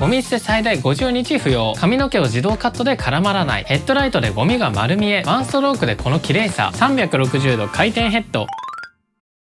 ゴミ捨て最大50日不要。髪の毛を自動カットで絡まらない。ヘッドライトでゴミが丸見え。ワンストロークでこの綺麗さ。360度回転ヘッド。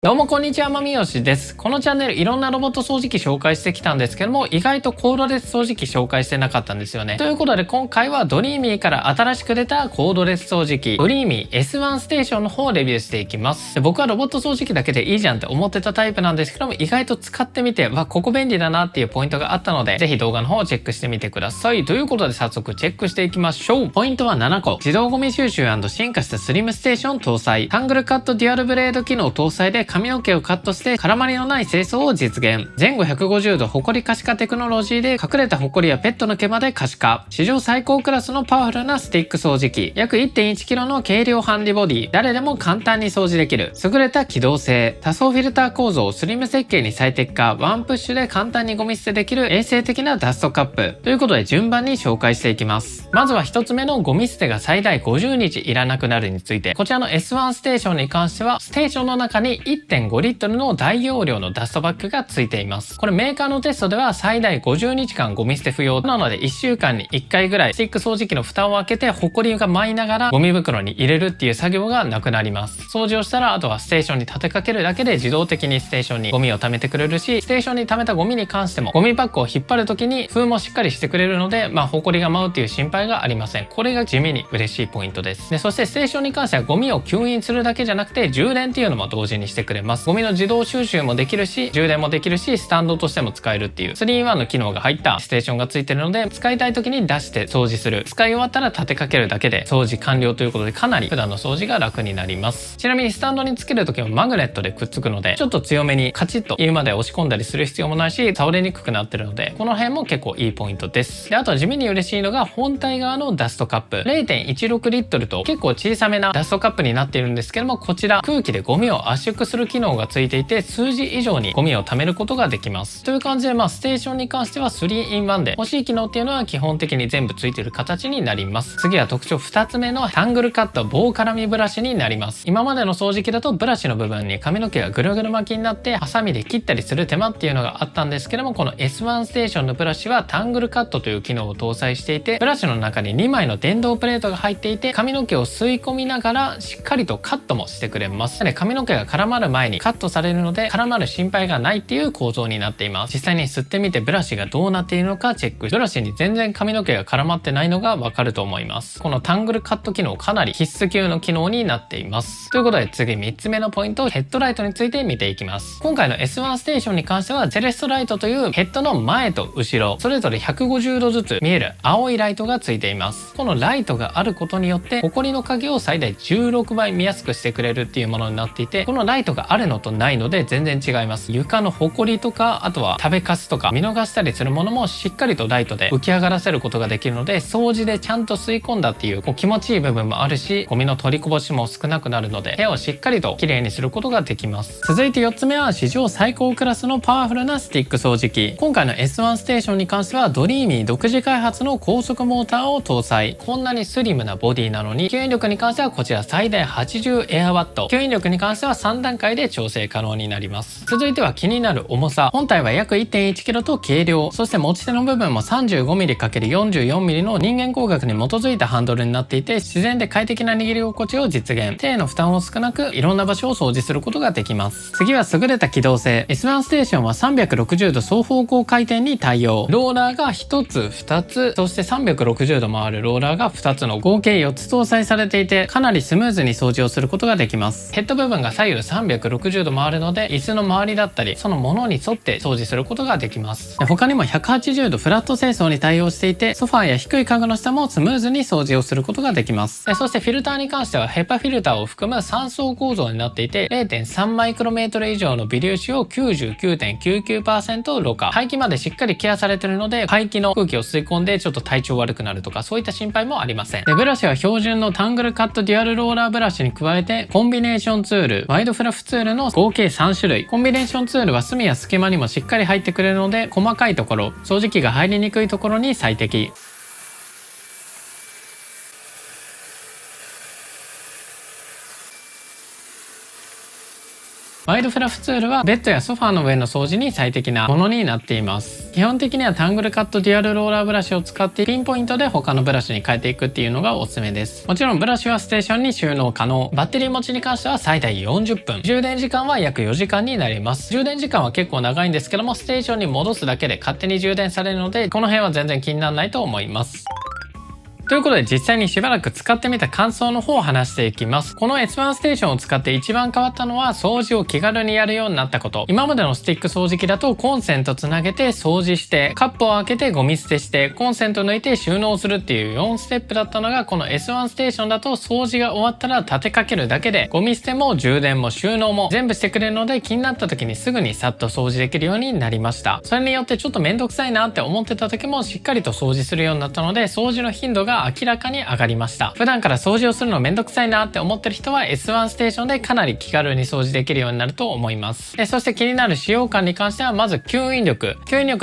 どうもこんにちは、まみよしです。このチャンネルいろんなロボット掃除機紹介してきたんですけども、意外とコードレス掃除機紹介してなかったんですよね。ということで今回はドリーミーから新しく出たコードレス掃除機、ドリーミー S1 ステーションの方をレビューしていきます。で、僕はロボット掃除機だけでいいじゃんって思ってたタイプなんですけども、意外と使ってみて、ここ便利だなっていうポイントがあったので、ぜひ動画の方をチェックしてみてください。ということで早速チェックしていきましょう。ポイントは7個。自動ゴミ収集&進化したスリムステーション搭載。タングルカットデュアルブレード機能搭載で髪の毛をカットして絡まりのない清掃を実現。前後150度ホコリ可視化テクノロジーで隠れたホコリやペットの毛まで可視化。史上最高クラスのパワフルなスティック掃除機。約 1.1kg の軽量ハンディボディ。誰でも簡単に掃除できる。優れた機動性。多層フィルター構造、スリム設計に最適化。ワンプッシュで簡単にゴミ捨てできる衛生的なダストカップ。ということで順番に紹介していきます。まずは1つ目のゴミ捨てが最大50日いらなくなるについて。こちらの S1 ステーションに関しては、ステーションの中に 1.5 リットルの大容量のダストバッグがついています。これメーカーのテストでは最大50日間ゴミ捨て不要なので、1週間に1回ぐらいスティック掃除機の蓋を開けてホコリが舞いながらゴミ袋に入れるっていう作業がなくなります。掃除をしたらあとはステーションに立てかけるだけで自動的にステーションにゴミを貯めてくれるし、ステーションに貯めたゴミに関してもゴミバッグを引っ張る時に封もしっかりしてくれるので、ホコリが舞うっていう心配がありません。これが地味に嬉しいポイントです。で、そしてステーションに関してはゴミを吸引するだけじゃなくて充電っていうのも同時にしてくれます。ゴミの自動収集もできるし、充電もできるし、スタンドとしても使えるっていう 3-in-1 の機能が入ったステーションがついてるので、使いたい時に出して掃除する、使い終わったら立てかけるだけで掃除完了ということで、かなり普段の掃除が楽になります。ちなみにスタンドにつける時はマグネットでくっつくので、ちょっと強めにカチッと言うまで押し込んだりする必要もないし、倒れにくくなってるので、この辺も結構いいポイントです。で、あとは地味に嬉しいのが本体側のダストカップ。 0.16 リットルと結構小さめなダストカップになっているんですけども、こちら空気でゴミを圧縮する機能がついていて、数字以上にゴミを貯めることができます。という感じで、ステーションに関しては 3-in-1 で欲しい機能っていうのは基本的に全部ついている形になります。次は特徴2つ目のタングルカット棒絡みブラシになります。今までの掃除機だとブラシの部分に髪の毛がぐるぐる巻きになってハサミで切ったりする手間っていうのがあったんですけども、この S1 ステーションのブラシはタングルカットという機能を搭載していて、ブラシの中に2枚の電動プレートが入っていて、髪の毛を吸い込みながらしっかりとカットもしてくれます。で、髪の毛が絡まる前にカットされるので、絡まる心配がないっていう構造になっています。実際に吸ってみてブラシがどうなっているのかチェック。ブラシに全然髪の毛が絡まってないのがわかると思います。このタングルカット機能かなり必須級の機能になっています。ということで次3つ目のポイント、ヘッドライトについて見ていきます。今回の S1 ステーションに関してはセレストライトというヘッドの前と後ろそれぞれ150度ずつ見える青いライトがついています。このライトがあることによってホコリの影を最大16倍見やすくしてくれるっていうものになっていて、このライトがあるのとないので全然違います。床のホコリとか、あとは食べかすとか見逃したりするものもしっかりとライトで浮き上がらせることができるので、掃除でちゃんと吸い込んだっていう気持ちいい部分もあるし、ゴミの取りこぼしも少なくなるので部屋をしっかりと綺麗にすることができます。続いて4つ目は史上最高クラスのパワフルなスティック掃除機。今回の S1 ステーションに関してはドリーミー独自開発の高速モーターを搭載。こんなにスリムなボディなのに、吸引力に関してはこちら最大80エアワット、吸引力に関しては3段階で調整可能になります。続いては気になる重さ。本体は約 1.1kg と軽量、そして持ち手の部分も 35mm×44mm の人間工学に基づいたハンドルになっていて、自然で快適な握り心地を実現。手への負担を少なくいろんな場所を掃除することができます。次は優れた機動性。 S1 ステーションは360度双方向回転に対応。ローラーが1つ2つ、そして360度回るローラーが2つの合計4つ搭載されていて、かなりスムーズに掃除をすることができます。ヘッド部分が左右360度回るので、椅子の周りだったりそのものに沿って掃除することができます。他にも180度フラット清掃に対応していて、ソファーや低い家具の下もスムーズに掃除をすることができます。そしてフィルターに関してはヘパフィルターを含む3層構造になっていて、 0.3 マイクロメートル以上の微粒子を 99.99% ろ過。排気までしっかりケアされているので、排気の空気を吸い込んでちょっと体調悪くなるとかそういった心配もありません。で、ブラシは標準のタングルカットデュアルローラーブラシに加えて、コンビネーションツール、ワイドフラフツールの合計3種類。コンビネーションツールは隅や隙間にもしっかり入ってくれるので、細かいところ、掃除機が入りにくいところに最適。ワイドフラフツールはベッドやソファーの上の掃除に最適なものになっています。基本的にはタングルカットデュアルローラーブラシを使ってピンポイントで他のブラシに変えていくっていうのがおすすめです。もちろんブラシはステーションに収納可能。バッテリー持ちに関しては最大40分。充電時間は約4時間になります。充電時間は結構長いんですけども、ステーションに戻すだけで勝手に充電されるので、この辺は全然気にならないと思います。ということで実際にしばらく使ってみた感想の方を話していきます。この S1 ステーションを使って一番変わったのは掃除を気軽にやるようになったこと。今までのスティック掃除機だとコンセントつなげて掃除して、カップを開けてゴミ捨てして、コンセント抜いて収納するっていう4ステップだったのが、この S1 ステーションだと掃除が終わったら立てかけるだけでゴミ捨ても充電も収納も全部してくれるので、気になった時にすぐにさっと掃除できるようになりました。それによってちょっとめんどくさいなって思ってた時もしっかりと掃除するようになったので、掃除の頻度が明らかに上がりました。普段から掃除をするのめんどくさいなって思ってる人は S1 ステーションでかなり気軽に掃除できるようになると思います。そして気になる使用感に関しては、まず吸引力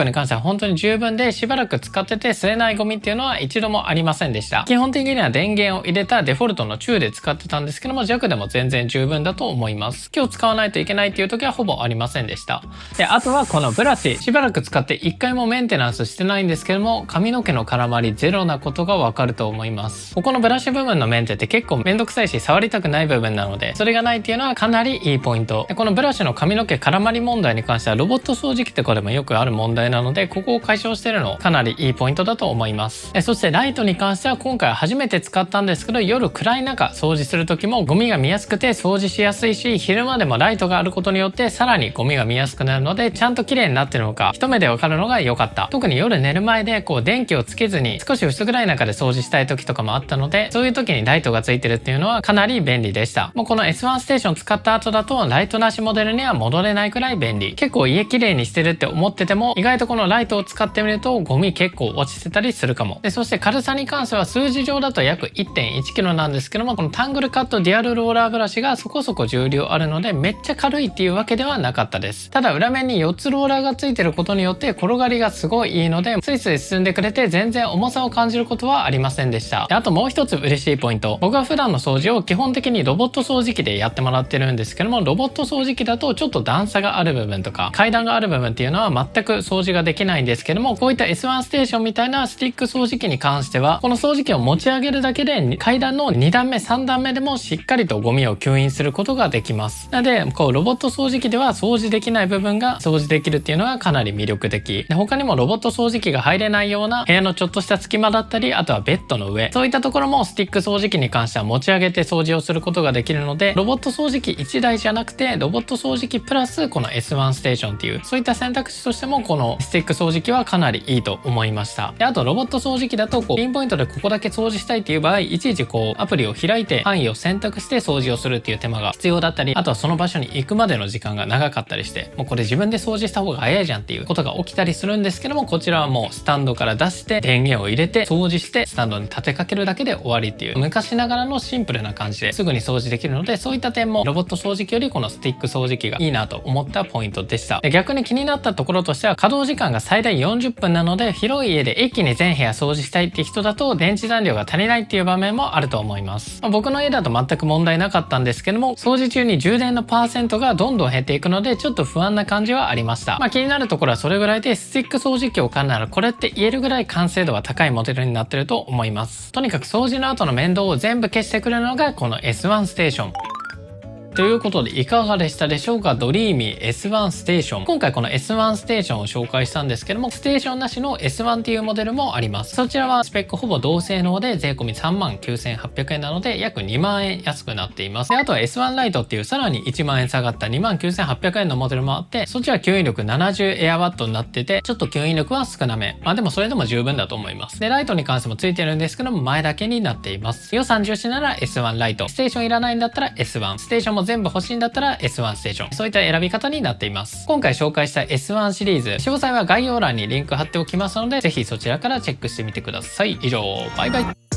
に関しては本当に十分で、しばらく使ってて吸えないゴミっていうのは一度もありませんでした。基本的には電源を入れたデフォルトの中で使ってたんですけども、弱でも全然十分だと思います。今日使わないといけないっていう時はほぼありませんでした。あとはこのブラシ、しばらく使って1回もメンテナンスしてないんですけども、髪の毛の絡まりゼロなことがわかると思います。ここのブラシ部分のメンテって結構めんどくさいし触りたくない部分なので、それがないっていうのはかなりいいポイント。このブラシの髪の毛絡まり問題に関してはロボット掃除機とかでもよくある問題なので、ここを解消してるのかなりいいポイントだと思います。そしてライトに関しては今回初めて使ったんですけど、夜暗い中掃除する時もゴミが見やすくて掃除しやすいし、昼間でもライトがあることによってさらにゴミが見やすくなるので、ちゃんと綺麗になってるのか一目でわかるのが良かった。特に夜寝る前で電気をつけずに少し薄暗い中で掃除したい時とかもあったので、そういう時にライトがついてるっていうのはかなり便利でした。もうこの S1 ステーション使った後だとライトなしモデルには戻れないくらい便利。結構家綺麗にしてるって思ってても、意外とこのライトを使ってみるとゴミ結構落ちてたりするかも。そして軽さに関しては数字上だと約 1.1kg なんですけども、このタングルカットデュアルローラーブラシがそこそこ重量あるので、めっちゃ軽いっていうわけではなかったです。ただ裏面に4つローラーがついてることによって転がりがすごいいいので、スイスイ進んでくれて全然重さを感じることはありませんでした。あともう一つ嬉しいポイント。僕は普段の掃除を基本的にロボット掃除機でやってもらってるんですけども、ロボット掃除機だとちょっと段差がある部分とか階段がある部分っていうのは全く掃除ができないんですけども、こういった S1 ステーションみたいなスティック掃除機に関しては、この掃除機を持ち上げるだけで階段の2段目3段目でもしっかりとゴミを吸引することができます。なのでロボット掃除機では掃除できない部分が掃除できるっていうのがかなり魅力的で、他にもロボット掃除機が入れないような部屋のちょっとした隙間だったり、あとはベッドの上、そういったところもスティック掃除機に関しては持ち上げて掃除をすることができるので、ロボット掃除機1台じゃなくてロボット掃除機プラスこの S1 ステーションっていう、そういった選択肢としてもこのスティック掃除機はかなりいいと思いました。であとロボット掃除機だとピンポイントでここだけ掃除したいっていう場合、いちいちアプリを開いて範囲を選択して掃除をするっていう手間が必要だったり、あとはその場所に行くまでの時間が長かったりして、もうこれ自分で掃除した方が早いじゃんっていうことが起きたりするんですけども、こちらはもうスタンドから出して電源を入れて掃除してスタンドに立てかけるだけで終わりっていう、昔ながらのシンプルな感じですぐに掃除できるので、そういった点もロボット掃除機よりこのスティック掃除機がいいなと思ったポイントでした。で逆に気になったところとしては、稼働時間が最大40分なので、広い家で一気に全部屋掃除したいって人だと電池残量が足りないっていう場面もあると思います。僕の家だと全く問題なかったんですけども、掃除中に充電のパーセントがどんどん減っていくのでちょっと不安な感じはありました。気になるところはそれぐらいで、スティック掃除機を買うならこれって言えるぐらい完成度は高いモデルになってると思います。とにかく掃除の後の面倒を全部消してくれるのがこの S1 ステーション。ということでいかがでしたでしょうか。ドリーミー S1 ステーション。今回この S1 ステーションを紹介したんですけども、ステーションなしの S1 っていうモデルもあります。そちらはスペックほぼ同性能で税込み 39,800 円なので約2万円安くなっています。であとは S1 ライトっていうさらに1万円下がった 29,800 円のモデルもあって、そっちは吸引力70エアワットになってて、ちょっと吸引力は少なめ。でもそれでも十分だと思います。でライトに関してもついてるんですけども、前だけになっています。予算重視なら S1 ライト、ステーションいらないんだったら S1、ステーションも全部欲しいんだったら S1 ステーション、そういった選び方になっています。今回紹介した S1 シリーズ、詳細は概要欄にリンク貼っておきますので、ぜひそちらからチェックしてみてください。以上、バイバイ。